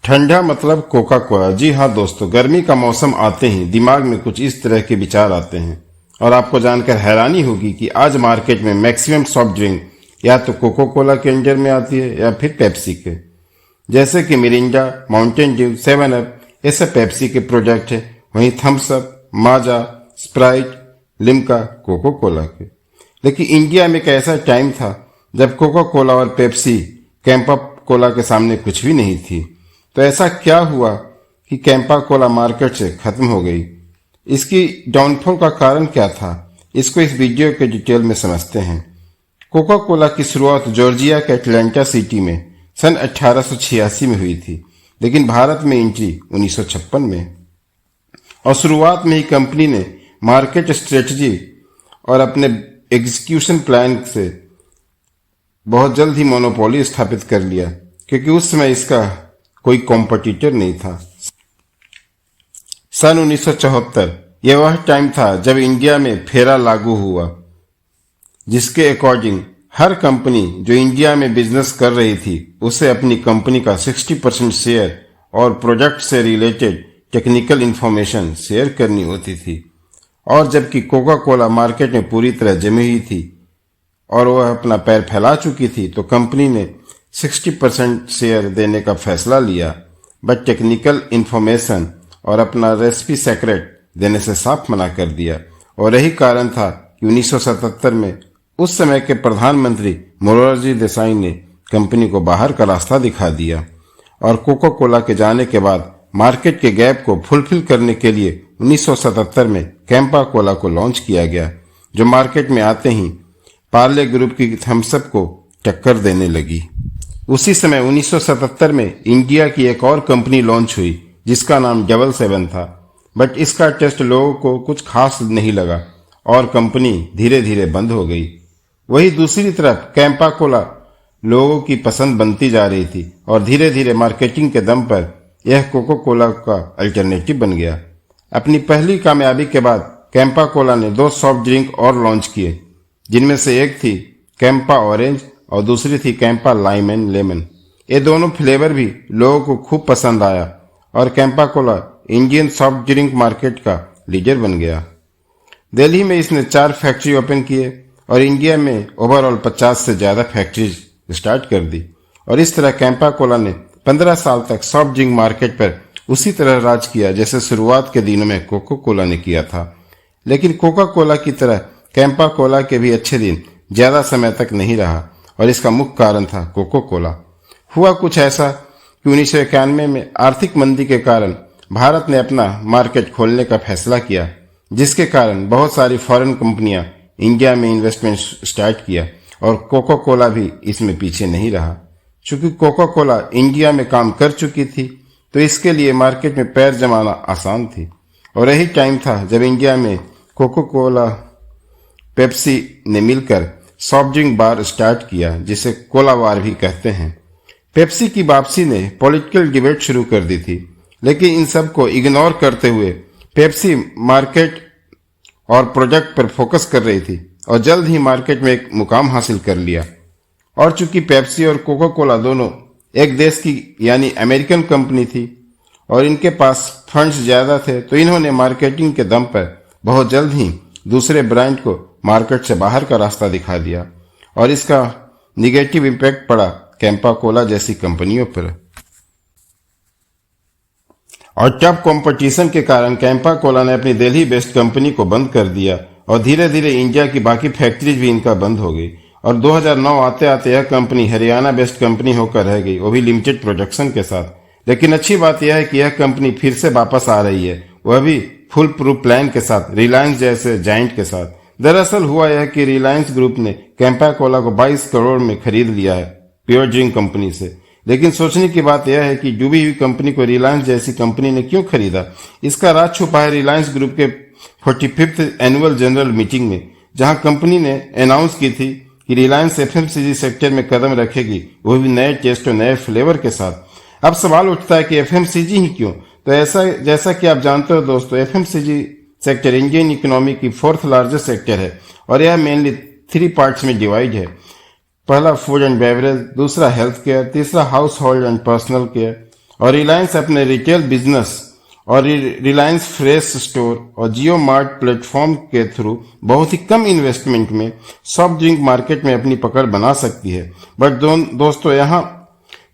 ठंडा मतलब Coca Cola. जी हाँ दोस्तों, गर्मी का मौसम आते ही दिमाग में कुछ इस तरह के विचार आते हैं और आपको जानकर हैरानी होगी कि आज मार्केट में मैक्सिमम सॉफ्ट ड्रिंक या तो कोका कोला के अंडर में आती है या फिर पेप्सी के। जैसे कि Mirinda, Mountain Dew, seven up, ये सब पेप्सी के प्रोडक्ट है। वहीं थम्स अप, माजा, स्प्राइट, लिम्का कोका कोला के। लेकिन इंडिया में एक ऐसा टाइम था जब कोका कोला और पेप्सी कैंपा कोला के सामने कुछ भी नहीं थी। तो ऐसा क्या हुआ कि कैंपा कोला मार्केट से खत्म हो गई? इसकी डाउनफॉल का कारण क्या था? इसको इस वीडियो के डिटेल में समझते हैं। कोका कोला की शुरुआत जॉर्जिया के एटलांटा सिटी में सन 1886 में हुई थी, लेकिन भारत में एंट्री 1956 में। और शुरुआत में ही कंपनी ने मार्केट स्ट्रेटजी और अपने एग्जीक्यूशन प्लान से बहुत जल्द ही मोनोपोली स्थापित कर लिया, क्योंकि उस समय इसका कोई कॉम्पिटिटर नहीं था। सन 1974 यह वह टाइम था जब इंडिया में फेरा लागू हुआ, जिसके अकॉर्डिंग हर कंपनी जो इंडिया में बिजनेस कर रही थी उसे अपनी कंपनी का 60% शेयर और प्रोडक्ट से रिलेटेड टेक्निकल इंफॉर्मेशन शेयर करनी होती थी। और जबकि कोका कोला मार्केट में पूरी तरह जमी हुई थी और वह अपना पैर फैला चुकी थी, तो कंपनी ने 60% शेयर देने का फैसला लिया, बट टेक्निकल इंफॉर्मेशन और अपना रेसिपी सीक्रेट देने से साफ मना कर दिया। और यही कारण था कि 1977 में उस समय के प्रधानमंत्री मोरारजी देसाई ने कंपनी को बाहर का रास्ता दिखा दिया। और कोका कोला के जाने के बाद मार्केट के गैप को फुलफिल करने के लिए 1977 में कैंपा कोला को लॉन्च किया गया, जो मार्केट में आते ही पार्ले ग्रुप की थम्स अप को टक्कर देने लगी। उसी समय 1977 में इंडिया की एक और कंपनी लॉन्च हुई जिसका नाम 777 था, बट इसका टेस्ट लोगों को कुछ खास नहीं लगा और कंपनी धीरे धीरे बंद हो गई। वही दूसरी तरफ कैंपा कोला लोगों की पसंद बनती जा रही थी और धीरे धीरे मार्केटिंग के दम पर यह कोका कोला का अल्टरनेटिव बन गया। अपनी पहली कामयाबी के बाद कैंपा कोला ने 2 सॉफ्ट ड्रिंक और लॉन्च किए, जिनमें से एक थी कैंपा ऑरेंज और दूसरी थी कैंपा लाइम एंड लेमन। ये दोनों फ्लेवर भी लोगों को खूब पसंद आया और Campa Cola Indian soft drink market का लीडर बन गया। दिल्ली में इसने 4 फैक्ट्री ओपन किए और इंडिया में ओवरऑल 50 से ज्यादा फैक्ट्रीज स्टार्ट कर दी। और इस तरह कैंपा कोला ने 15 साल तक सॉफ्ट ड्रिंक मार्केट पर उसी तरह राज किया जैसे शुरुआत के दिनों में कोका कोला ने किया था। लेकिन कोका कोला की तरह कैंपा कोला के भी अच्छे दिन ज्यादा समय तक नहीं रहा और इसका मुख्य कारण था कोका कोला। हुआ कुछ ऐसा कि 1991 में आर्थिक मंदी के कारण भारत ने अपना मार्केट खोलने का फैसला किया, जिसके कारण बहुत सारी फॉरेन कंपनियां इंडिया में इन्वेस्टमेंट स्टार्ट किया और कोका कोला भी इसमें पीछे नहीं रहा। चूंकि कोका कोला इंडिया में काम कर चुकी थी तो इसके लिए मार्केट में पैर जमाना आसान थी। और यही टाइम था जब इंडिया में कोका कोला पेप्सी ने मिलकर सॉफ्ट ड्रिंक बार स्टार्ट किया, जिसे कोला बार भी कहते हैं। पेप्सी की वापसी ने पॉलिटिकल डिबेट शुरू कर दी थी, लेकिन इन सब को इग्नोर करते हुए पेप्सी मार्केट और प्रोडक्ट पर फोकस कर रही थी और जल्द ही मार्केट में एक मुकाम हासिल कर लिया। और चूंकि पेप्सी और कोका कोला दोनों एक देश की यानी अमेरिकन कंपनी थी और इनके पास फंड्स ज्यादा थे, तो इन्होंने मार्केटिंग के दम पर बहुत जल्द ही दूसरे ब्रांड को मार्केट से बाहर का रास्ता दिखा दिया और इसका निगेटिव इम्पैक्ट पड़ा कैंपा कोला जैसी कंपनियों पर। और टफ कंपटीशन के कारण कैंपा कोला ने अपनी दिल्ली बेस्ड कंपनी को बंद कर दिया और धीरे धीरे इंडिया की बाकी फैक्ट्रीज भी इनका बंद हो गई। और 2009 आते आते यह कंपनी हरियाणा बेस्ड कंपनी होकर रह गई, वो भी लिमिटेड प्रोडक्शन के साथ। लेकिन अच्छी बात यह है कि यह कंपनी फिर से वापस आ रही है, वह भी फुल प्रूफ प्लान के साथ, रिलायंस जैसे जाइंट के साथ। दरअसल हुआ यह कि रिलायंस ग्रुप ने कैंपा कोला को 22 करोड़ में खरीद लिया है प्योर ड्रिंक कंपनी से। लेकिन सोचने की बात यह है कि डूबी हुई कंपनी को रिलायंस जैसी कंपनी ने क्यों खरीदा? इसका राज छुपा है रिलायंस ग्रुप के 45th एनुअल जनरल मीटिंग में, जहां कंपनी ने अनाउंस की थी कि रिलायंस एफएमसीजी सेक्टर में कदम रखेगी, वो भी नए टेस्ट और नए फ्लेवर के साथ। अब सवाल उठता है कि एफएमसीजी ही क्यों? तो ऐसा जैसा कि आप जानते हो दोस्तों, एफएमसीजी सेक्टर इंडियन इकोनॉमी की 4th लार्जेस्ट सेक्टर है और यह मेनली 3 पार्ट्स में डिवाइड है। पहला फूड एंड बेवरेज, दूसरा हेल्थ केयर, तीसरा house hold and personal care और रिलायंस अपने रिटेल बिजनेस और रिलायंस फ्रेश स्टोर और जियो मार्ट प्लेटफॉर्म के थ्रू बहुत ही कम इन्वेस्टमेंट में सॉफ्ट ड्रिंक मार्केट में अपनी पकड़ बना सकती है। बट दोस्तों, यहाँ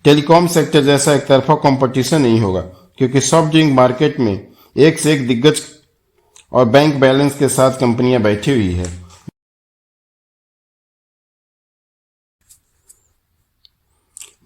टेलीकॉम सेक्टर जैसा एक तरफा कंपटीशन नहीं होगा, क्योंकि सॉफ्ट ड्रिंक मार्केट में एक से एक दिग्गज और बैंक बैलेंस के साथ कंपनियां बैठी हुई है।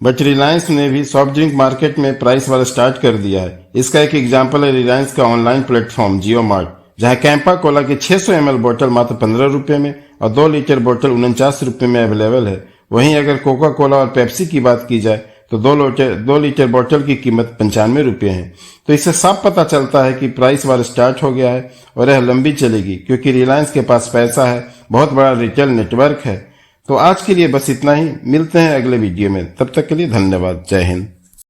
बट रिलायंस ने भी सॉफ्ट ड्रिंक मार्केट में प्राइस वाला स्टार्ट कर दिया है। इसका एक एग्जांपल है रिलायंस का ऑनलाइन प्लेटफॉर्म जियो मार्ट, जहां कैंपा कोला की 600 ml बोतल मात्र 15 रुपए में और 2 लीटर बोतल 49 रुपए में अवेलेबल है। वहीं अगर कोका कोला और पेप्सी की बात की जाए तो 2 लीटर बोतल की कीमत 95 रुपए है। तो इससे साफ पता चलता है कि प्राइस वार स्टार्ट हो गया है और यह लंबी चलेगी, क्योंकि रिलायंस के पास पैसा है, बहुत बड़ा रिटेल नेटवर्क है। तो आज के लिए बस इतना ही, मिलते हैं अगले वीडियो में, तब तक के लिए धन्यवाद। जय हिंद।